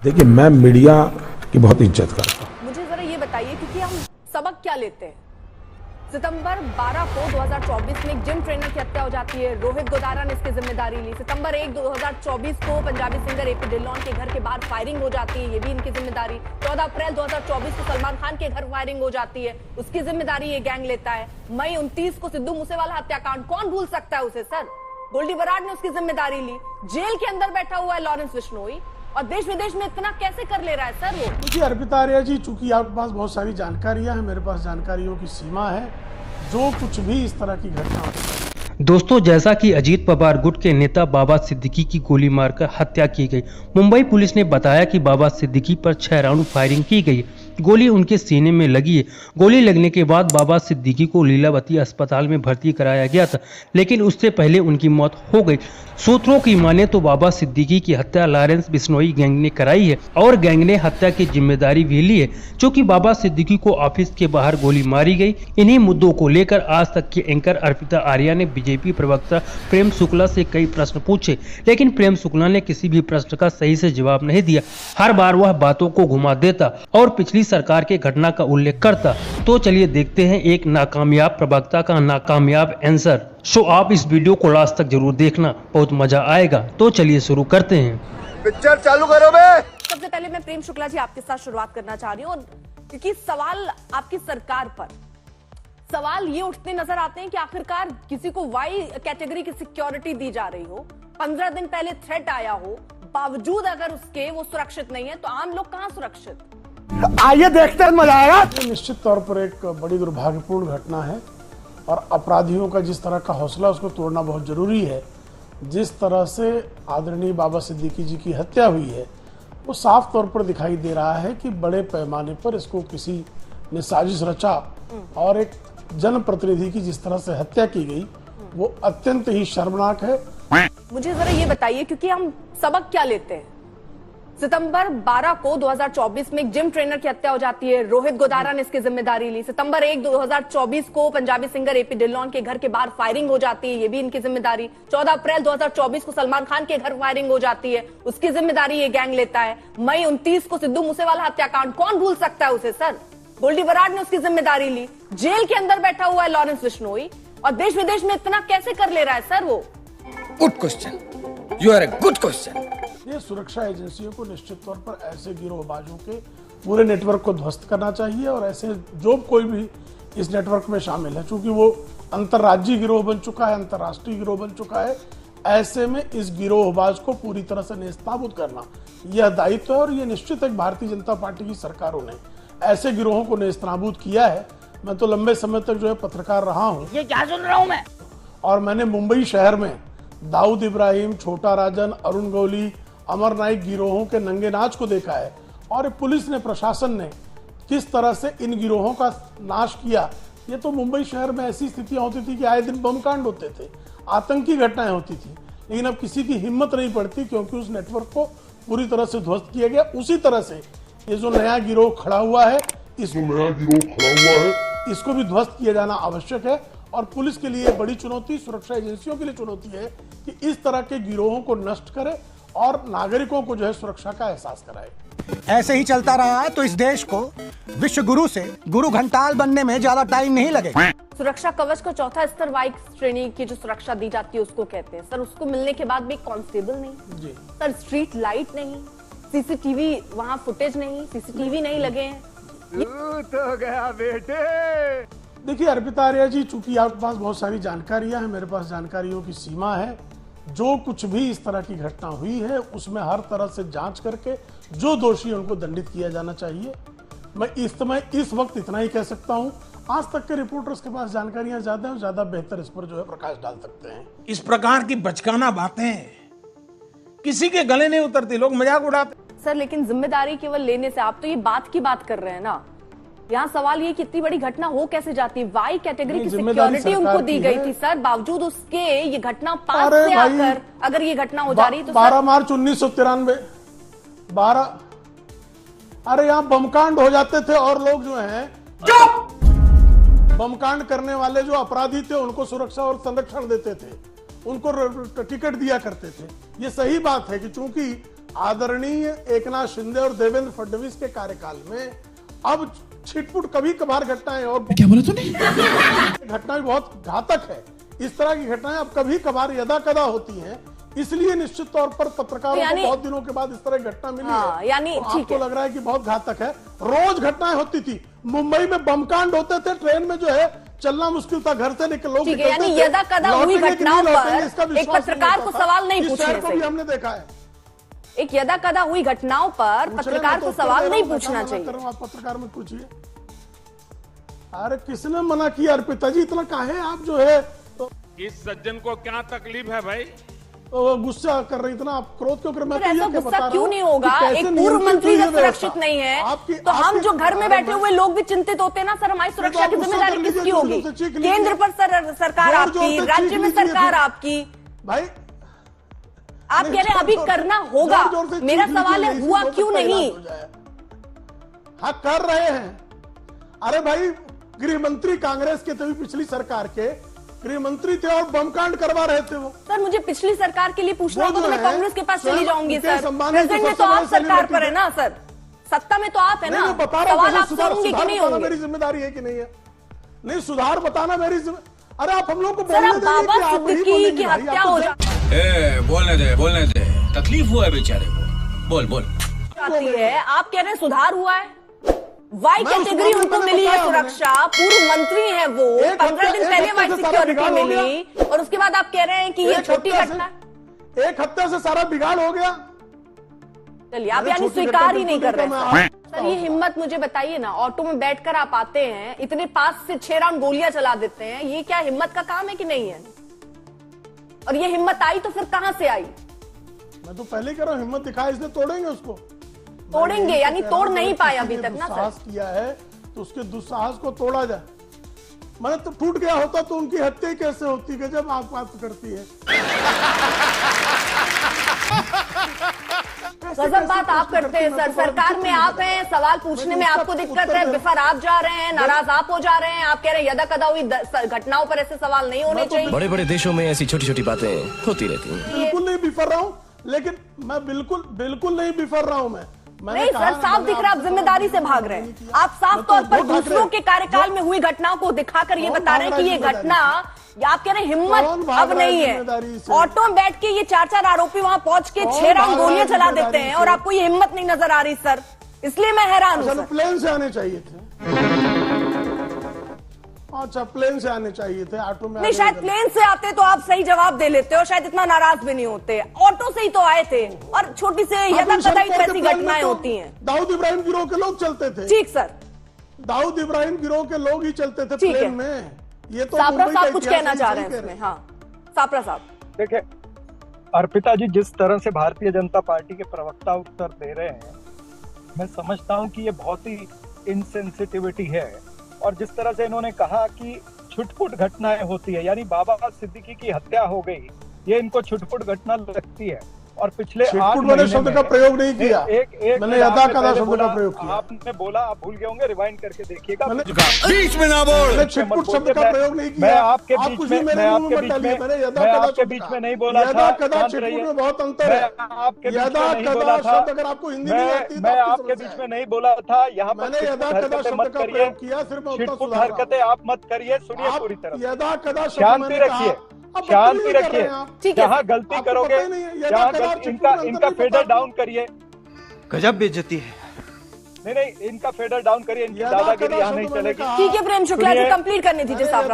देखिए, मैं मीडिया की बहुत इज्जत करता हूँ। मुझे जरा ये बताइए, क्योंकि हम सबक क्या लेते हैं। सितंबर 12 को 2024 में एक जिम ट्रेनर की हत्या हो जाती है, रोहित गोदारा ने इसकी जिम्मेदारी ली। सितंबर 1 2024 को पंजाबी सिंगर एपी ढिल्लोन के घर के बाहर फायरिंग हो जाती है, ये भी इनकी जिम्मेदारी। 14 अप्रैल 2024 को सलमान खान के घर फायरिंग हो जाती है, उसकी जिम्मेदारी ये गैंग लेता है। मई 29 को सिद्धू मूसेवाला हत्याकांड, कौन भूल सकता है उसे सर। गोल्डी बराड़ ने उसकी जिम्मेदारी ली। जेल के अंदर बैठा हुआ है लॉरेंस बिश्नोई, और देश विदेश में इतना कैसे कर ले रहा है सर वो। जी अर्पिता आर्या जी, चूंकि आपके पास बहुत सारी जानकारियां हैं, मेरे पास जानकारियों की सीमा है। जो कुछ भी इस तरह की घटना होती है। दोस्तों, जैसा कि अजीत पवार गुट के नेता बाबा सिद्दीकी की गोली मारकर हत्या की गई, मुंबई पुलिस ने बताया कि बाबा सिद्दीकी पर 6 राउंड फायरिंग की गई। गोली उनके सीने में लगी है। गोली लगने के बाद बाबा सिद्दीकी को लीलावती अस्पताल में भर्ती कराया गया था, लेकिन उससे पहले उनकी मौत हो गई। सूत्रों की माने तो बाबा सिद्दीकी की हत्या लॉरेंस बिश्नोई गैंग ने कराई है, और गैंग ने हत्या की जिम्मेदारी भी ली है। चूंकि बाबा सिद्दीकी को ऑफिस के बाहर गोली मारी गई, इन्हीं मुद्दों को लेकर आज तक की एंकर अर्पिता आर्या ने बीजेपी प्रवक्ता प्रेम शुक्ला से कई प्रश्न पूछे, लेकिन प्रेम शुक्ला ने किसी भी प्रश्न का सही से जवाब नहीं दिया। हर बार वह बातों को घुमा देता और पिछली सरकार के घटना का उल्लेख करता। तो चलिए देखते हैं एक नाकामयाब प्रवक्ता का नाकामयाब आंसर। सो आप इस वीडियो को लास्ट तक जरूर देखना, बहुत मजा आएगा। तो चलिए शुरू करते हैं। पिक्चर चालू करो बे। सबसे पहले मैं प्रेम शुक्ला जी आपके साथ शुरुआत करना चाह रही हूँ, क्योंकि सवाल आपकी सरकार पर, सवाल ये उठते नजर आते हैं कि आखिरकार किसी को वाई कैटेगरी की सिक्योरिटी दी जा रही हो, 15 दिन पहले थ्रेट आया हो, बावजूद अगर उसके वो सुरक्षित नहीं है, तो आम लोग कहां सुरक्षित। आइए देखते हैं, मजा आएगा। निश्चित तौर पर एक बड़ी दुर्भाग्यपूर्ण घटना है, और अपराधियों का जिस तरह का हौसला, उसको तोड़ना बहुत जरूरी है। जिस तरह से आदरणीय बाबा सिद्दीकी जी की हत्या हुई है, वो साफ तौर पर दिखाई दे रहा है कि बड़े पैमाने पर इसको किसी ने साजिश रचा, और एक जनप्रतिनिधि की जिस तरह से हत्या की गई, वो अत्यंत ही शर्मनाक है। मुझे जरा ये बताइए, क्योंकि हम सबक क्या लेते हैं। सितंबर 12 को 2024 में एक जिम ट्रेनर की हत्या हो जाती है, रोहित गोदारा ने इसकी जिम्मेदारी ली। सितंबर 1 2024 को पंजाबी सिंगर एपी ढिल्लोन के घर के बाहर फायरिंग हो जाती है, ये भी इनकी जिम्मेदारी। 14 अप्रैल 2024 को सलमान खान के घर फायरिंग हो जाती है, उसकी जिम्मेदारी ये गैंग लेता है। मई 29 को सिद्धू मूसेवाला हत्याकांड, कौन भूल सकता है उसे सर। गोल्डी बराड़ ने उसकी जिम्मेदारी ली। जेल के अंदर बैठा हुआ है लॉरेंस बिश्नोई, और देश विदेश में इतना कैसे कर ले रहा है सर वो। Good question, you are a good question. ये सुरक्षा एजेंसियों को निश्चित तौर पर ऐसे गिरोहबाजों के पूरे नेटवर्क को ध्वस्त करना चाहिए, और ऐसे जो कोई भी इस नेटवर्क में शामिल है, चूंकि वो अंतर्राज्यीय गिरोह बन चुका है, अंतर्राष्ट्रीय गिरोह बन चुका है, ऐसे में इस गिरोहबाज को पूरी तरह से नेस्तनाबूद करना यह दायित्व है। और ये निश्चित एक भारतीय जनता पार्टी की सरकारों ने ऐसे गिरोहों को नेस्तनाबूद किया है। मैं तो लंबे समय तक जो है पत्रकार रहा हूँ, ये क्या सुन रहा हूं मैं, और मैंने मुंबई शहर में दाऊद इब्राहिम, छोटा राजन, अरुण गौली, अमर नाइक गिरोहों के नंगे नाच को देखा है, और पुलिस ने, प्रशासन ने किस तरह से इन गिरोहों का नाश किया। ये तो मुंबई शहर में ऐसी स्थितियां होती थी कि आए दिन बम कांड होते थे, आतंकी घटनाएं होती थी, लेकिन अब किसी की हिम्मत नहीं पड़ती, क्योंकि उस नेटवर्क को पूरी तरह से ध्वस्त किया गया। उसी तरह से ये जो नया गिरोह खड़ा हुआ है, इसको भी ध्वस्त किया जाना आवश्यक है। और पुलिस के लिए बड़ी चुनौती, सुरक्षा एजेंसियों के लिए चुनौती है कि इस तरह के गिरोहों को नष्ट करे और नागरिकों को जो है सुरक्षा का एहसास कराए। ऐसे ही चलता रहा तो इस देश को विश्व गुरु से गुरु घंटाल बनने में ज्यादा टाइम नहीं लगेगा। सुरक्षा कवच का चौथा स्तर वाई श्रेणी की जो सुरक्षा दी जाती है उसको कहते हैं सर। उसको मिलने के बाद भी कांस्टेबल नहीं जी सर, स्ट्रीट लाइट नहीं, सीसीटीवी वहाँ फुटेज नहीं, सीसीटीवी नहीं लगे हैं। तो गया बेटे। देखिए अर्पिता आर्या जी, चूंकि आपके पास बहुत सारी जानकारियां हैं, मेरे पास जानकारियों की सीमा है। जो कुछ भी इस तरह की घटना हुई है, उसमें हर तरह से जांच करके जो दोषी है उनको दंडित किया जाना चाहिए। मैं इस वक्त इतना ही कह सकता हूं। आज तक के रिपोर्टर्स के पास जानकारियां ज्यादा हैं, ज्यादा बेहतर इस पर जो है प्रकाश डाल सकते हैं। इस प्रकार की बचकाना बातें किसी के गले नहीं उतरती, लोग मजाक उड़ाते सर। लेकिन जिम्मेदारी केवल लेने से, आप तो ये बात की बात कर रहे हैं ना। यहाँ सवाल ये कितनी बड़ी घटना हो कैसे जाती है। वाई कैटेगरी की सिक्योरिटी उनको दी गई थी सर, बावजूद उसके ये घटना पास से आकर अगर ये घटना हो जा रही तो 12 मार्च 1993 अरे यहाँ बमकांड हो जाते थे, और लोग जो हैं बमकांड करने वाले जो अपराधी थे उनको सुरक्षा और संरक्षण देते थे, उनको टिकट दिया करते थे। ये सही बात है कि चूंकि आदरणीय एकनाथ शिंदे और देवेंद्र फडणवीस के कार्यकाल में अब छिटपुट कभी कभार घटनाएं, और क्या बोला तूने, घटनाएं बहुत घातक है। इस तरह की घटनाएं अब कभी कभार यदा कदा होती हैं, इसलिए निश्चित तौर पर पत्रकारों को बहुत दिनों के बाद इस तरह की घटना मिली है। यानी आपको लग रहा है कि बहुत घातक है। रोज घटनाएं होती थी, मुंबई में बमकांड होते थे, ट्रेन में जो है चलना मुश्किल था, घर से लोग निकलते यानी यदा कदा हुई घटनाओं पर एक पत्रकार को सवाल नहीं पूछने को भी हमने देखा है। एक यदा कदा हुई घटनाओं पर पत्रकार को सवाल नहीं पूछना चाहिए। आप पत्रकार में पूछिए। अरे किसने मना किया अर्पिता जी, इतना काहे आप जो है तो इस सज्जन को क्या तकलीफ है भाई? तो गुस्सा कर रही, इतना आप क्रोध क्यों कर रहे? ऐसा गुस्सा क्यों नहीं होगा? एक पूर्व मंत्री जब सुरक्षित नहीं है तो हम जो घर में बैठे हुए लोग भी चिंतित होते हैं ना सर। हमारी सुरक्षा की जिम्मेदारी किसकी होगी? केंद्र पर सरकार आपकी, राज्य में सरकार आपकी। भाई आप कह रहे हैं अभी करना होगा, मेरा सवाल है हुआ क्यों नहीं? हाँ कर रहे हैं। अरे भाई गृह मंत्री कांग्रेस के थे, पिछली सरकार के गृह मंत्री थे और बमकांड करवा रहे थे वो। सर मुझे पिछली सरकार के लिए पूछना होगा तो मैं कांग्रेस के पास चली जाऊंगी सर। प्रेसिडेंट में तो आप सरकार पर है ना सर, सत्ता में तो आप है ना। सवाल आपसे होंगे कि नहीं होंगे? मेरी जिम्मेदारी है कि नहीं है? नहीं, सुधार बताना मेरी जिम्मेदारी। अरे आप हम लोग को बोलने दीजिए। बाबा सिद्दीकी की हत्या हो जाती, बोलने दे, तकलीफ हुआ है बेचारे को, बोल है। आप कह रहे हैं सुधार हुआ है, वाई कैटेगरी उनको मिली है सुरक्षा, पूर्व मंत्री है वो, 15 दिन पहले वाई सिक्योरिटी मिली, और उसके बाद आप कह रहे हैं कि ये छोटी घटना है। एक हफ्ते से सारा बिगाड़ हो गया। चलिए आप यानी स्वीकार ही नहीं कर रहे सर। ये हिम्मत मुझे बताइए ना, ऑटो में बैठकर आप आते हैं, इतने 5 से 6 राउंड गोलियां चला देते हैं, ये क्या हिम्मत का काम है कि नहीं है? और ये हिम्मत आई तो फिर कहां से आई? मैं तो पहले कह रहा हूं, हिम्मत दिखाया इसलिए तोड़ेंगे उसको। तोड़ेंगे यानी तोड़ नहीं पाए अभी तक ना सर। दुस्साहस किया है तो उसके दुस्साहस को तोड़ा जाए। मैंने तो टूट गया होता तो उनकी हत्या कैसे होती है जब आप बात करती है। गजब बात आप करते हैं सर। सरकार में आप हैं, सवाल पूछने में आपको दिक्कत है, बिफर आप जा रहे हैं, नाराज आप हो जा रहे हैं। आप कह रहे हैं यदा कदा हुई घटनाओं पर ऐसे सवाल नहीं होने चाहिए। बड़े बड़े देशों में ऐसी छोटी छोटी बातें होती रहती हैं। बिल्कुल नहीं बिफर रहा हूँ, लेकिन मैं बिल्कुल नहीं बिफर रहा हूँ। नहीं सर, साफ दिख रहा है आप जिम्मेदारी से भाग रहे हैं। आप साफ तौर पर दूसरों के कार्यकाल में हुई घटनाओं को दिखाकर ये बता रहे हैं कि ये घटना, आप कह रहे हैं हिम्मत अब नहीं है। ऑटो में बैठ के ये 4 आरोपी वहां पहुंच के 6 राउंड गोलियां चला देते हैं और आपको ये हिम्मत नहीं नजर आ रही सर, इसलिए मैं हैरान हूं। प्लेन से आने चाहिए थे। अच्छा प्लेन से आने चाहिए थे, ऑटो में नहीं। शायद प्लेन से आते तो आप सही जवाब दे लेते और शायद इतना नाराज भी नहीं होते। ऑटो से ही तो आए थे और छोटी से यदा कदा ही ऐसी घटनाएं होती हैं। दाऊद इब्राहिम गिरोह के लोग चलते थे। ठीक सर, दाऊद इब्राहिम गिरोह के लोग ही चलते थे प्लेन में। ये तो सापरा साहब कुछ कहना चाह रहे हैं इसमें। हाँ सापरा साहब देखिए, अर्पिता जी जिस तरह से भारतीय जनता पार्टी के प्रवक्ता उत्तर दे रहे हैं, मैं समझता हूं कि ये बहुत ही इनसेंसिटिविटी है। और जिस तरह से इन्होंने कहा कि छुटपुट घटनाएं होती है, यानी बाबा सिद्दीकी की हत्या हो गई, ये इनको छुटपुट घटना लगती है। और पिछले 8 महीने शब्द का प्रयोग नहीं किया, मैंने यदा कदा शब्द का प्रयोग किया। आपने बोला, आप भूल गए होंगे, रिवाइंड करके देखिएगा। बीच में ना बोल, छिटपुट शब्द का प्रयोग नहीं किया। मैं आपके बीच में नहीं बोला था। बहुत अंतर है। अगर आपको हिंदी नहीं आती, मैं आपके बीच में नहीं बोला था। यहाँ मैंने यदा कदा शब्द का प्रयोग किया, सिर्फ छिटपुट हरकतें आप मत करिए। सुनिए पूरी तरह, यदा कदा शांति रखिए, शांति रखिए। जहाँ गलती करोगे, इनका फेडर डाउन करिए। गजब बेइज्जती है। नहीं, इनका फेडर डाउन करिए, इनकी दादागिरी यहाँ नहीं चलेगी। ठीक है प्रेम शुक्ला जी, कंप्लीट करनी थी साहब।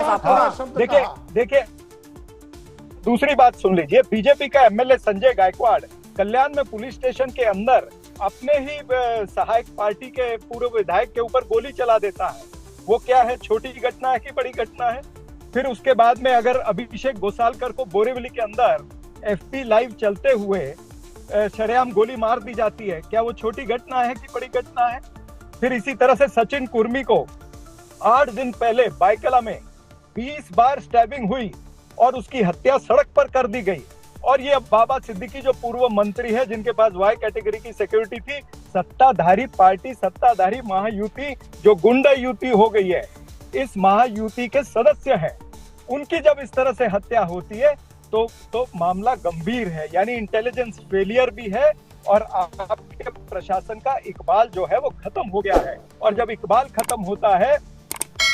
देखिए दूसरी बात सुन लीजिए। बीजेपी का एमएलए संजय गायकवाड़ कल्याण में पुलिस स्टेशन के अंदर अपने ही सहायक पार्टी के पूर्व विधायक के ऊपर गोली चला देता है। वो क्या है, छोटी घटना है कि बड़ी घटना है? फिर उसके बाद में अगर अभिषेक गोसालकर को बोरीवली के अंदर एफपी लाइव चलते हुए शरेआम गोली मार दी जाती है, क्या वो छोटी घटना है कि बड़ी घटना है? फिर इसी तरह से सचिन कुर्मी को 8 दिन पहले बायकला में 20 बार स्टैबिंग हुई और उसकी हत्या सड़क पर कर दी गई। और ये अब बाबा सिद्दीकी जो पूर्व मंत्री है, जिनके पास वाई कैटेगरी की सिक्योरिटी थी, सत्ताधारी पार्टी, सत्ताधारी महायुति जो गुंडा युति हो गई है, इस महायुति के सदस्य हैं, उनकी जब इस तरह से हत्या होती है तो मामला गंभीर है। यानी इंटेलिजेंस फेलियर भी है और आपके प्रशासन का इकबाल जो है वो खत्म हो गया है। और जब इकबाल खत्म होता है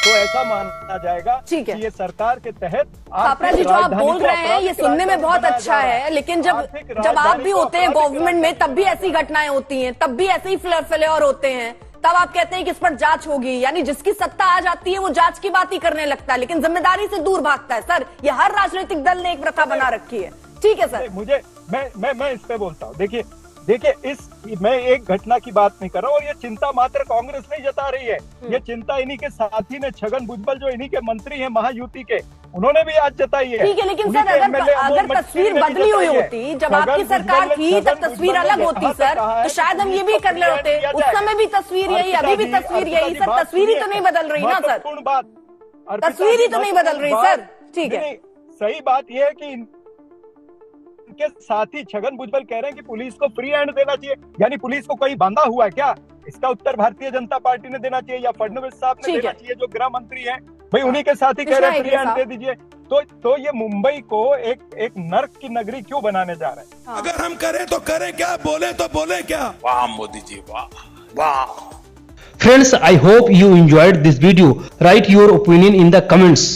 तो ऐसा माना जाएगा कि ये सरकार के तहत पापरा जी जो आप बोल रहे हैं ये सुनने में बहुत अच्छा है, लेकिन जब आप भी होते हैं गवर्नमेंट में तब भी ऐसी घटनाएं होती हैं, तब भी ऐसे ही फेलियर होते हैं, तब आप कहते हैं कि इस पर जांच होगी। यानी जिसकी सत्ता आ जाती है वो जांच की बात ही करने लगता है, लेकिन जिम्मेदारी से दूर भागता है। सर ये हर राजनीतिक दल ने एक प्रथा बना रखी है। ठीक है सर, मुझे मैं इस पे बोलता हूँ। देखिए मैं एक घटना की बात नहीं कर रहा हूँ, और ये चिंता मात्र कांग्रेस नहीं जता रही है, ये चिंता इन्हीं के साथी ने, छगन भुजबल जो इन्हीं के मंत्री हैं महायुति के, उन्होंने भी आज जताई है। ठीक है, लेकिन सर अगर तस्वीर बदली हुई होती, जब आपकी सरकार थी तब तस्वीर अलग होती सर, तो शायद हम ये भी कर रहे होते। उस समय भी तस्वीर यही, अभी भी तस्वीर यही। सर तस्वीर ही तो नहीं बदल रही ना सर, तस्वीर ही तो नहीं बदल रही सर। ठीक है, सही बात यह है कि के साथी छगन भुजबल कह रहे हैं कि पुलिस को फ्री हैंड देना चाहिए, यानी पुलिस को कोई बांधा हुआ है क्या? इसका उत्तर भारतीय जनता पार्टी ने देना चाहिए या फडणवीस साहब ने देना चाहिए जो गृह मंत्री हैं। भाई उन्हीं के साथी कह रहे हैं फ्री हैंड दे दीजिए। तो ये मुंबई को एक नर्क की नगरी क्यों बनाने जा रहे हैं? अगर हम करें तो करें क्या, बोले तो बोले क्या? वाह मोदी जी, वाह वाह। Friends, I hope you enjoyed this video. Write your opinion in the comments.